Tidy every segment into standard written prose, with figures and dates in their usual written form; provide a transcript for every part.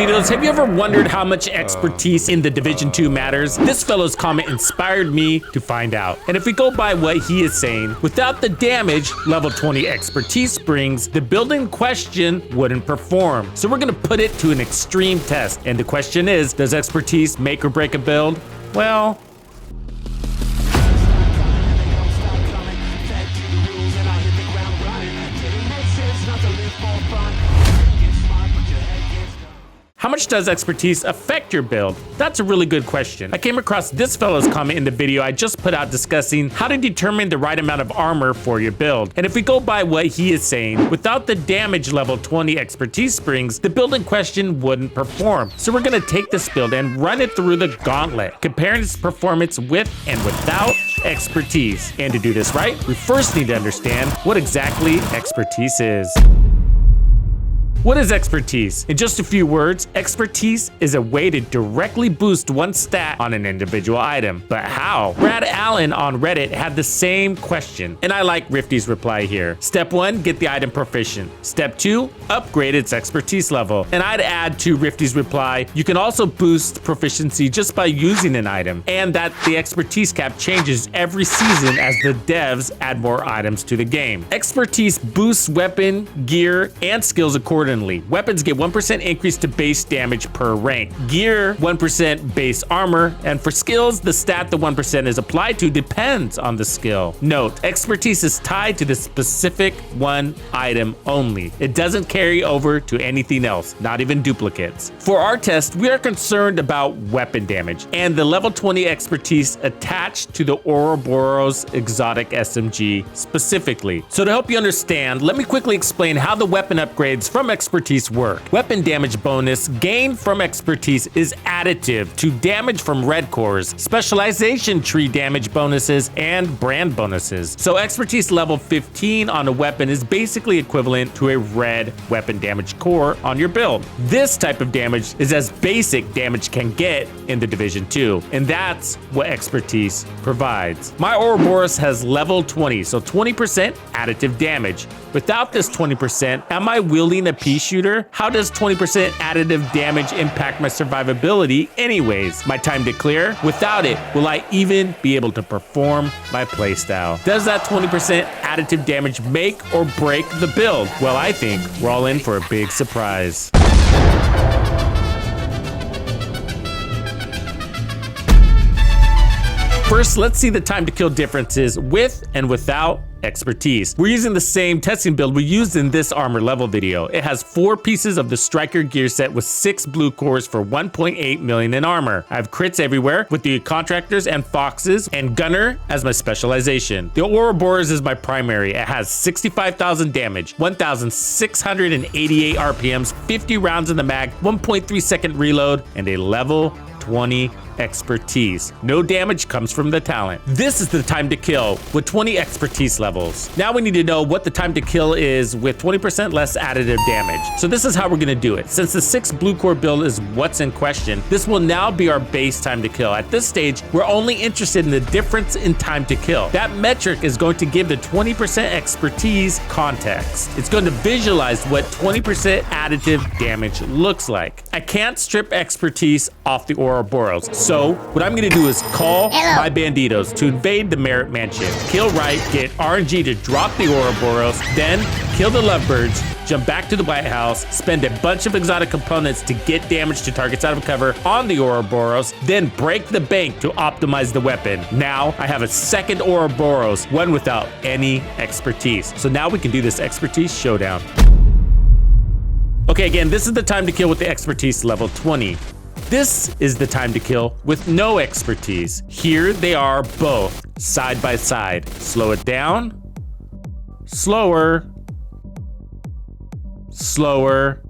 Bandidos, have you ever wondered how much expertise in the Division 2 matters? This fellow's comment inspired me to find out. And if we go by what he is saying, without the damage level 20 expertise brings, the build in question wouldn't perform. So we're gonna put it to an extreme test. And the question is, does expertise make or break a build? Well, how much does expertise affect your build? That's a really good question. I came across this fellow's comment in the video I just put out discussing how to determine the right amount of armor for your build. And if we go by what he is saying, without the damage level 20 expertise springs, the build in question wouldn't perform. So we're gonna take this build and run it through the gauntlet, comparing its performance with and without expertise. And to do this right, we first need to understand what exactly expertise is. What is expertise? In just a few words, expertise is a way to directly boost one stat on an individual item. But how? Brad Allen on Reddit had the same question, and I like Rifty's reply here. Step 1, get the item proficient. Step 2, upgrade its expertise level. And I'd add to Rifty's reply, you can also boost proficiency just by using an item, and that the expertise cap changes every season as the devs add more items to the game. Expertise boosts weapon, gear, and skills accordingly. Weapons get 1% increase to base damage per rank. Gear, 1% base armor, and for skills, the stat the 1% is applied to depends on the skill. Note, expertise is tied to the specific one item only. It doesn't carry over to anything else, not even duplicates. For our test, we are concerned about weapon damage and the level 20 expertise attached to the OUROBOROS exotic SMG specifically. So to help you understand, let me quickly explain how the weapon upgrades from expertise work. Weapon damage bonus gained from expertise is additive to damage from red cores, specialization tree damage bonuses, and brand bonuses. So expertise level 15 on a weapon is basically equivalent to a red weapon damage core on your build. This type of damage is as basic damage can get in the Division 2, and that's what expertise provides. My OUROBOROS has level 20, so 20% additive damage. Without this 20%, am I wielding a pea shooter? How does 20% additive damage impact my survivability anyways? My time to clear? Without it, will I even be able to perform my playstyle? Does that 20% additive damage make or break the build? Well, I think we're all in for a big surprise. First, let's see the time to kill differences with and without expertise. We're using the same testing build we used in this armor level video. It has 4 pieces of the striker gear set with 6 blue cores for 1.8 million in armor. I have crits everywhere with the contractors and foxes and gunner as my specialization. The OUROBOROS is my primary. It has 65,000 damage, 1,688 RPMs, 50 rounds in the mag, 1.3 second reload, and a level 20 expertise. No damage comes from the talent. This is the time to kill with 20 expertise levels. Now we need to know what the time to kill is with 20% less additive damage. So this is how we're gonna do it. Since the 6 blue core build is what's in question, this will now be our base time to kill. At this stage, we're only interested in the difference in time to kill. That metric is going to give the 20% expertise context. It's going to visualize what 20% additive damage looks like. I can't strip expertise off the OUROBOROS. So what I'm gonna do is call my bandidos to invade the Merit Mansion, kill Wright, get RNG to drop the OUROBOROS, then kill the Lovebirds, jump back to the White House, spend a bunch of exotic components to get damage to targets out of cover on the OUROBOROS, then break the bank to optimize the weapon. Now I have a second OUROBOROS, one without any expertise. So now we can do this expertise showdown. Okay, again, this is the time to kill with the expertise level 20. This is the time to kill with no expertise. Here they are both side by side. Slow it down. Slower. Slower.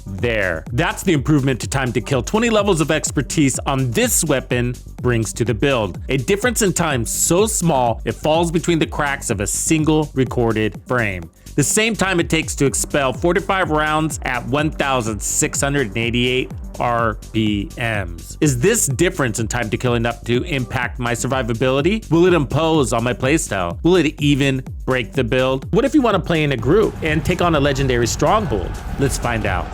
There. That's the improvement to time to kill. 20 levels of expertise on this weapon brings to the build. A difference in time so small, it falls between the cracks of a single recorded frame. the same time it takes to expel 45 rounds at 1,688 RPMs. Is this difference in time to kill enough to impact my survivability? Will it impose on my playstyle? Will it even break the build? What if you want to play in a group and take on a legendary stronghold? Let's find out.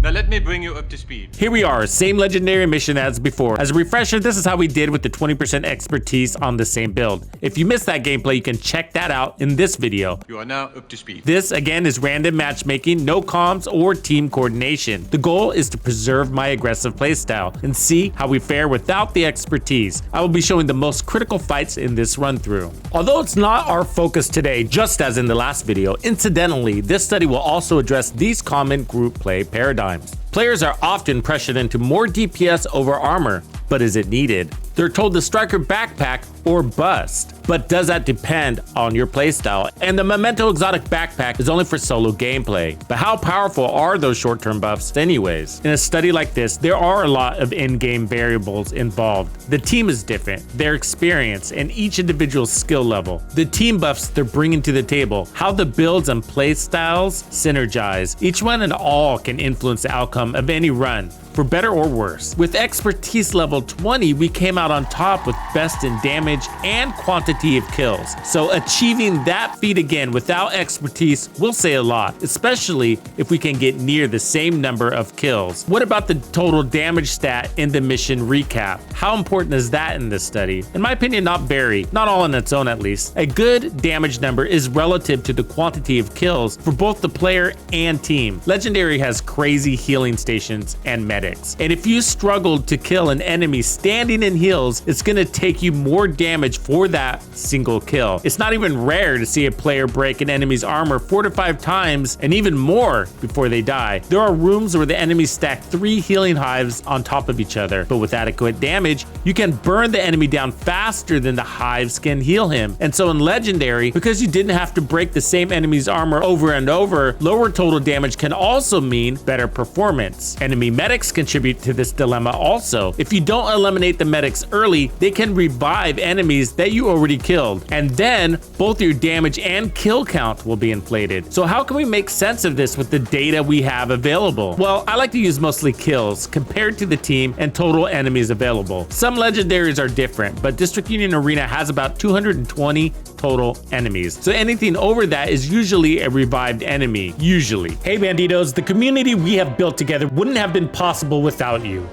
Now let me bring you up to speed. Here we are, same legendary mission as before. As a refresher, this is how we did with the 20% expertise on the same build. If you missed that gameplay, you can check that out in this video. You are now up to speed. This, again, is random matchmaking, no comms or team coordination. The goal is to preserve my aggressive playstyle and see how we fare without the expertise. I will be showing the most critical fights in this run-through. Although it's not our focus today, just as in the last video, incidentally, this study will also address these common group play paradigms. Players are often pressured into more DPS over armor, but is it needed? They're told to striker backpack or bust. But does that depend on your playstyle? And the Memento Exotic Backpack is only for solo gameplay. But how powerful are those short-term buffs anyways? In a study like this, there are a lot of in-game variables involved. The team is different, their experience, and each individual's skill level. The team buffs they're bringing to the table, how the builds and playstyles synergize. Each one and all can influence the outcome of any run, for better or worse. With expertise level 20, we came out on top with best in damage and quantity of kills. So achieving that feat again without expertise will say a lot, especially if we can get near the same number of kills. What about the total damage stat in the mission recap? How important is that in this study? In my opinion, not very, not all on its own at least. A good damage number is relative to the quantity of kills for both the player and team. Legendary has crazy healing stations and medics. And if you struggled to kill an enemy standing in heals, it's gonna take you more damage for that single kill. It's not even rare to see a player break an enemy's armor 4 to 5 times and even more before they die. There are rooms where the enemies stack 3 healing hives on top of each other, but with adequate damage, you can burn the enemy down faster than the hives can heal him. And so in Legendary, because you didn't have to break the same enemy's armor over and over, lower total damage can also mean better performance. Enemy medics contribute to this dilemma also. If you don't eliminate the medics early, they can revive enemies that you already killed, and then both your damage and kill count will be inflated. So how can we make sense of this with the data we have available? Well, I like to use mostly kills compared to the team and total enemies available. Some legendaries are different, but District Union Arena has about 220 total enemies. So anything over that is usually a revived enemy, usually. Hey Bandidos, the community we have built together wouldn't have been possible without you.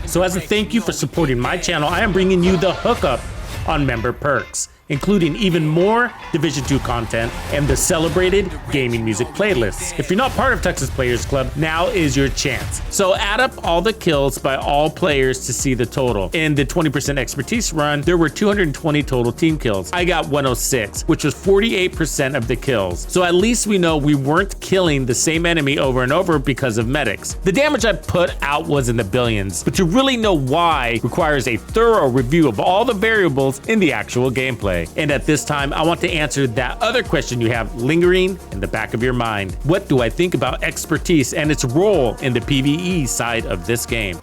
So as a thank you for supporting my channel, I am bringing you the hookup on member perks, including even more Division 2 content and the celebrated gaming music playlists. If you're not part of Tux's Players Club, now is your chance. So add up all the kills by all players to see the total. In the 20% expertise run, there were 220 total team kills. I got 106, which was 48% of the kills. So at least we know we weren't killing the same enemy over and over because of medics. The damage I put out was in the billions, but to really know why requires a thorough review of all the variables in the actual gameplay. And at this time, I want to answer that other question you have lingering in the back of your mind. What do I think about expertise and its role in the PvE side of this game?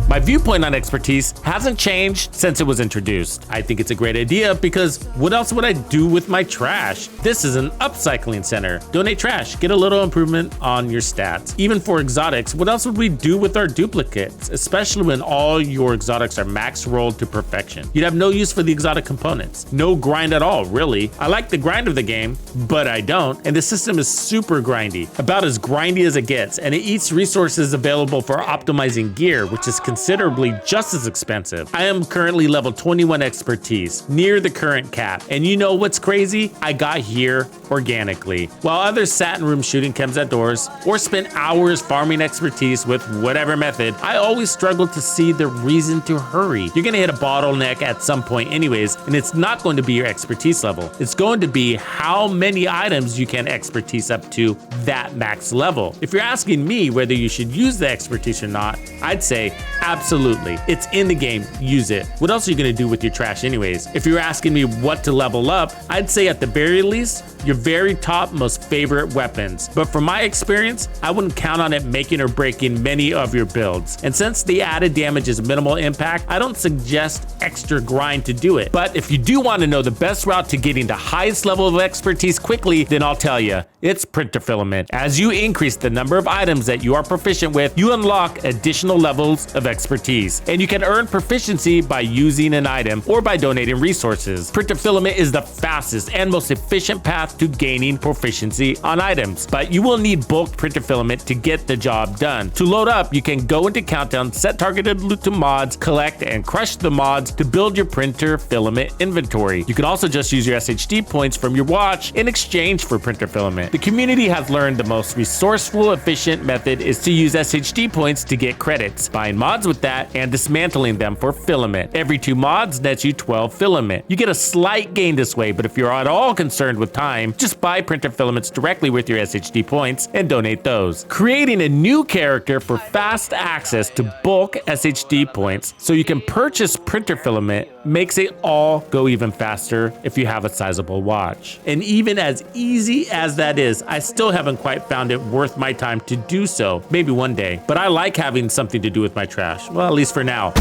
My viewpoint on expertise hasn't changed since it was introduced. I think it's a great idea because what else would I do with my trash? This is an upcycling center. Donate trash, get a little improvement on your stats. Even for exotics, what else would we do with our duplicates? Especially when all your exotics are max rolled to perfection. You'd have no use for the exotic components. No grind at all, really. I like the grind of the game, but I don't. And the system is super grindy, about as grindy as it gets. And it eats resources available for optimizing gear, which is considerably just as expensive. I am currently level 21 expertise, near the current cap. And you know what's crazy? I got here organically. While others sat in rooms shooting chems at doors, or spent hours farming expertise with whatever method, I always struggled to see the reason to hurry. You're gonna hit a bottleneck at some point anyways, and it's not going to be your expertise level. It's going to be how many items you can expertise up to that max level. If you're asking me whether you should use the expertise or not, I'd say Absolutely. It's in the game. Use it. What else are you going to do with your trash anyways? If you're asking me what to level up, I'd say at the very least, your very top most favorite weapons. But from my experience, I wouldn't count on it making or breaking many of your builds. And since the added damage is minimal impact, I don't suggest extra grind to do it. But if you do want to know the best route to getting the highest level of expertise quickly, then I'll tell you, it's printer filament. As you increase the number of items that you are proficient with, you unlock additional levels of expertise. And you can earn proficiency by using an item or by donating resources. Printer filament is the fastest and most efficient path to gaining proficiency on items, but you will need bulk printer filament to get the job done. To load up, you can go into Countdown, set targeted loot to mods, collect and crush the mods to build your printer filament inventory. You can also just use your SHD points from your watch in exchange for printer filament. The community has learned the most resourceful, efficient method is to use SHD points to get credits, buying mods with that and dismantling them for filament. Every 2 mods nets you 12 filament. You get a slight gain this way, but if you're at all concerned with time, just buy printer filaments directly with your SHD points and donate those. Creating a new character for fast access to bulk SHD points so you can purchase printer filament makes it all go even faster if you have a sizable watch. And even as easy as that is, I still haven't quite found it worth my time to do so. Maybe one day, but I like having something to do with my trash. Well, at least for now.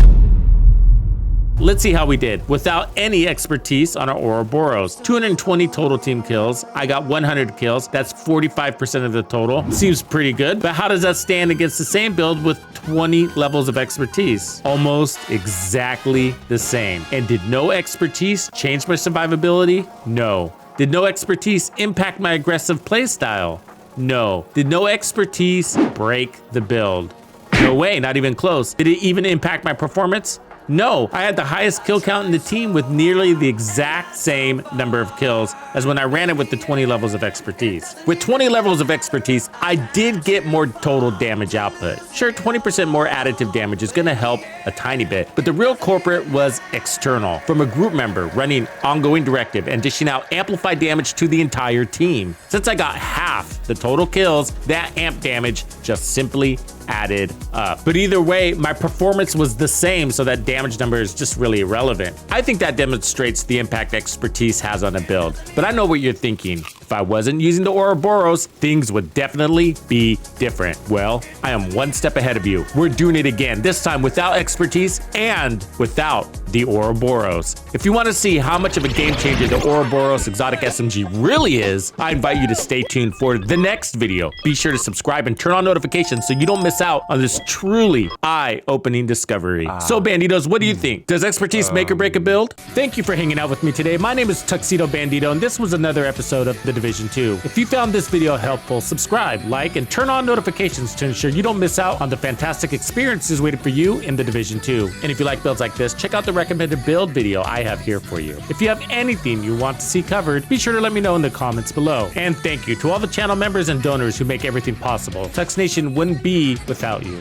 Let's see how we did without any expertise on our Ouroboros. 220 total team kills. I got 100 kills. That's 45% of the total. Seems pretty good, but how does that stand against the same build with 20 levels of expertise? Almost exactly the same. And did no expertise change my survivability? No. Did no expertise impact my aggressive playstyle? No. Did no expertise break the build? No way, not even close. Did it even impact my performance? No, I had the highest kill count in the team with nearly the exact same number of kills as when I ran it with the 20 levels of expertise. With 20 levels of expertise, I did get more total damage output. Sure, 20% more additive damage is gonna help a tiny bit, but the real culprit was external, from a group member running ongoing directive and dishing out amplified damage to the entire team. Since I got half the total kills, that amp damage just simply added up. But either way, my performance was the same, so that damage number is just really irrelevant. I think that demonstrates the impact expertise has on a build. But I know what you're thinking. If I wasn't using the Ouroboros, things would definitely be different. Well, I am one step ahead of you. We're doing it again, this time without expertise and without the Ouroboros. If you want to see how much of a game changer the Ouroboros exotic SMG really is, I invite you to stay tuned for the next video. Be sure to subscribe and turn on notifications so you don't miss out on this truly eye-opening discovery. So Bandidos, what do you think? Does expertise make or break a build? Thank you for hanging out with me today. My name is TuxedoBandido, and this was another episode of The Division 2. If you found this video helpful, subscribe, like, and turn on notifications to ensure you don't miss out on the fantastic experiences waiting for you in The Division 2. And if you like builds like this, check out the recommended build video I have here for you. If you have anything you want to see covered, be sure to let me know in the comments below. And thank you to all the channel members and donors who make everything possible. Tux Nation wouldn't be without you.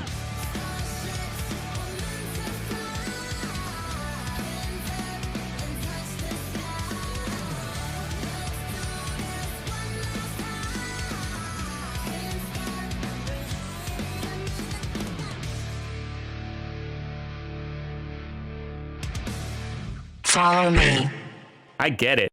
Follow me. I get it.